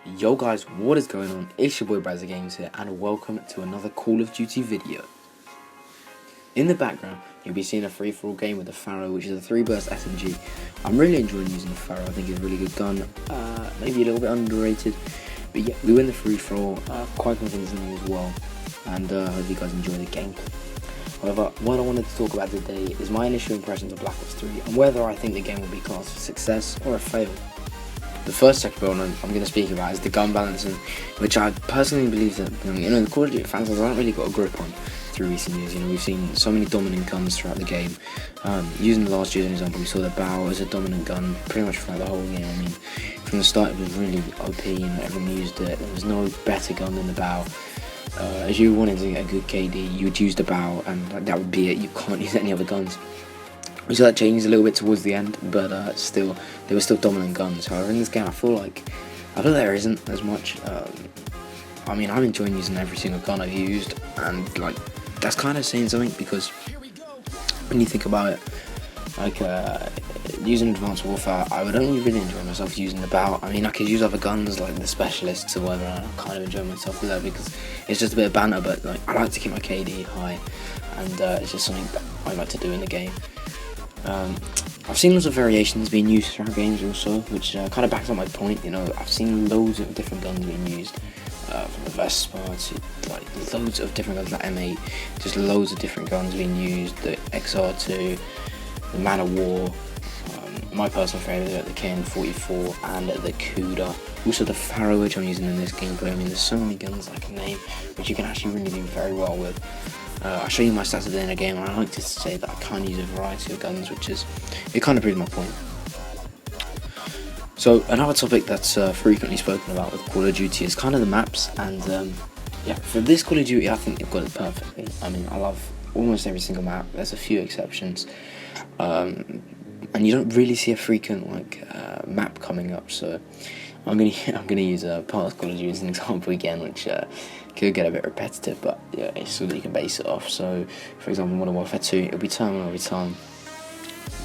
Yo guys, what is going on? It's your boy Brazza Games here and welcome to another Call of Duty video. In the background, you'll be seeing a free-for-all game with the Pharaoh, which is a 3-burst SMG. I'm really enjoying using the Pharaoh. I think it's a really good gun, maybe a little bit underrated. But yeah, we win the free-for-all, quite convincingly as well. And hope you guys enjoy the gameplay. However, what I wanted to talk about today is my initial impressions of Black Ops 3 and whether I think the game will be classed a success or a fail. The first sector I'm going to speak about is the gun balancing, which I personally believe that the Call of Duty fans haven't really got a grip on through recent years. We've seen so many dominant guns throughout the game. Using the last year as an example, we saw the Bow as a dominant gun pretty much throughout the whole game. From the start it was really OP, everyone used it. There was no better gun than the Bow. If you wanted to get a good KD, you would use the Bow, and that would be it. You can't use any other guns. We saw that change a little bit towards the end, but still, they were still dominant guns. However, in this game, I feel there isn't as much. I'm enjoying using every single gun I've used, and that's kind of saying something, because when you think about it, using Advanced Warfare, I would only really enjoy myself using the Bow. I could use other guns like the Specialists or whatever, and I kind of enjoy myself with that because it's just a bit of banter. But I like to keep my KD high, and it's just something that I like to do in the game. I've seen lots of variations being used throughout games also, which kind of backs up my point. I've seen loads of different guns being used, from the Vespa to loads of different guns like M8, just loads of different guns being used, the XR2, the Man of War, my personal favourite, the KN-44 and the Kuda. Also the Pharaoh, which I'm using in this gameplay. There's so many guns I can name, which you can actually really do very well with. I'll show you my stats at the end of the game, and I like to say that I kind of use a variety of guns, it kind of proves my point. So another topic that's frequently spoken about with Call of Duty is kind of the maps, and yeah, for this Call of Duty I think they've got it perfectly. I love almost every single map. There's a few exceptions, and you don't really see a frequent map coming up, so I'm gonna use a past Call of Duty as an example again, which could get a bit repetitive, but yeah, it's so that you can base it off. So, for example, Modern Warfare 2, it'll be Terminal every time.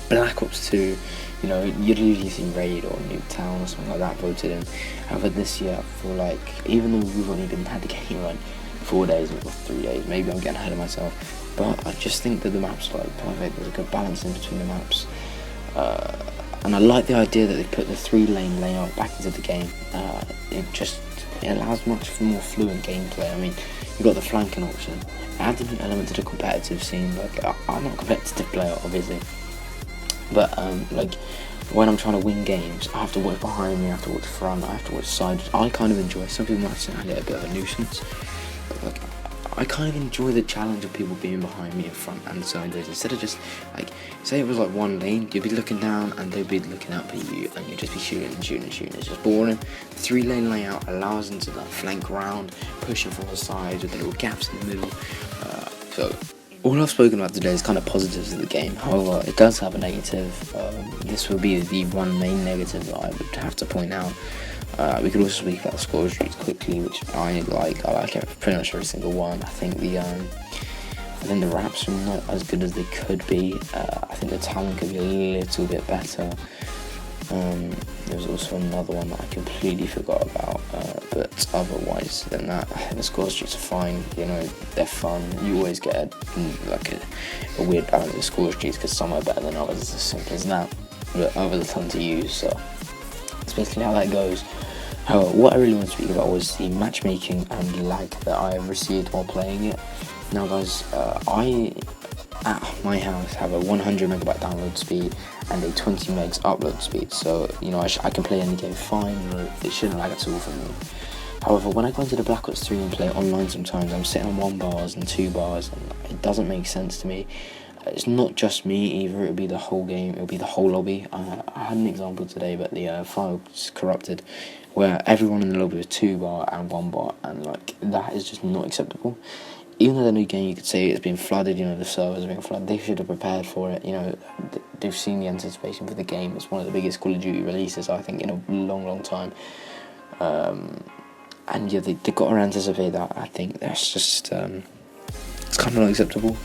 Black Ops 2, you'd usually see Raid or Nuketown or something like that voted in. However, this year I feel like, even though we've only had the game 4 days or 3 days, maybe I'm getting ahead of myself, but I just think that the maps are perfect. There's a good balance in between the maps. And I like the idea that they put the 3-lane layout back into the game. It allows much more fluent gameplay. You've got the flanking option. It adds a new element to the competitive scene. I'm not a competitive player, obviously, but when I'm trying to win games, I have to watch behind me, I have to watch front, I have to watch side. I kind of enjoy. Some people might say I get a bit of a nuisance, but I kind of enjoy the challenge of people being behind me in front and sideways, instead of just say it was one lane, you'd be looking down and they'd be looking up at you and you'd just be shooting and shooting and shooting. It's just boring. The 3-lane layout allows them to flank around, pushing from the sides with the little gaps in the middle. So all I've spoken about today is kind of positives of the game. However, it does have a negative. This will be the one main negative that I would have to point out. We could also speak about the score streaks quickly, which I like. I like pretty much every single one. I think the wraps are not as good as they could be. I think the talent could be a little bit better. There's also another one that I completely forgot about, but otherwise than that, I think the score streaks are fine. They're fun. You always get a weird balance of score streaks because some are better than others. It's as simple as that. But others are fun to use, so that's basically how that goes. However, what I really want to speak about was the matchmaking and lag that I have received while playing it. Now guys, I at my house have a 100 megabyte download speed and a 20 megs upload speed, so I can play any game fine. It shouldn't lag at all for me. However, when I go into the Black Ops 3 and play online, sometimes I'm sitting on 1 bars and 2 bars, and it doesn't make sense to me. It's not just me either, it'll be the whole game, it'll be the whole lobby. I had an example today, but the file was corrupted, where everyone in the lobby was 2 bar and 1 bar, and that is just not acceptable. Even though the new game, you could say it's been flooded, the servers are being flooded, they should have prepared for it. They've seen the anticipation for the game. It's one of the biggest Call of Duty releases, I think, in a long time. And yeah, they got to anticipate that. I think that's just, it's kind of not acceptable,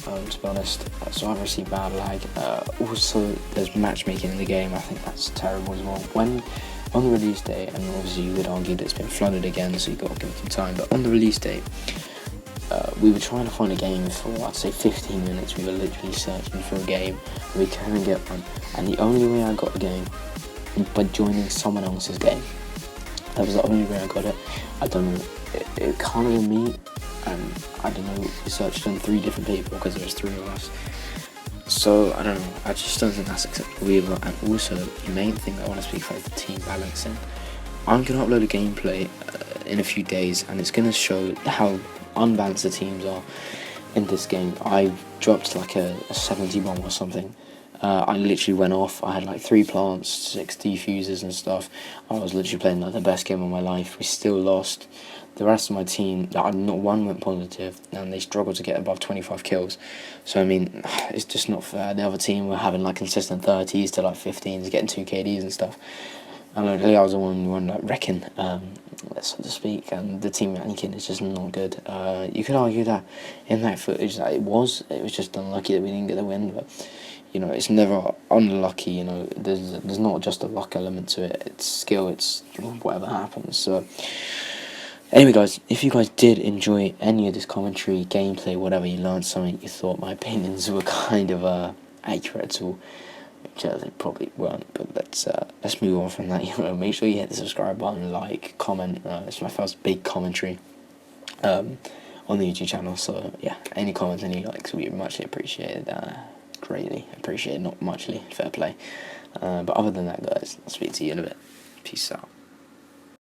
to be honest. So I've received bad lag. Also, there's matchmaking in the game. I think that's terrible as well. When on the release day, and obviously you could argue that it's been flooded again, so you got to give it some time, but on the release day, we were trying to find a game for, I'd say, 15 minutes. We were literally searching for a game, and we couldn't get one, and the only way I got a game by joining someone else's game. That was the only way I got it. I don't know, it can't have been me, and I don't know, we searched on 3 different people because there was 3 of us. So, I don't know, I just don't think that's acceptable either. And also, the main thing that I want to speak about is the team balancing. I'm going to upload a gameplay in a few days, and it's going to show how unbalanced the teams are in this game. I dropped like a 70 bomb or something. I literally went off. I had like 3 plants, 6 defusers and stuff. I was literally playing like the best game of my life. We still lost. The rest of my team, not one went positive, and they struggled to get above 25 kills. So I mean, it's just not fair. The other team were having like consistent 30s to like 15s, getting 2 KDs and stuff. And luckily I was the one like wrecking, so to speak. And the team ranking is just not good. You could argue that in that footage that it was just unlucky that we didn't get the win, but you know, it's never unlucky. You know, there's not just a luck element to it. It's skill. It's whatever happens. So. Anyway guys, if you guys did enjoy any of this commentary, gameplay, whatever, you learned something, you thought my opinions were kind of accurate at all, which they probably weren't, but let's move on from that. You know, make sure you hit the subscribe button, like, comment. It's my first big commentary on the YouTube channel, so yeah, any comments, any likes would be muchly appreciated, greatly appreciated, not muchly, fair play. But other than that guys, I'll speak to you in a bit. Peace out.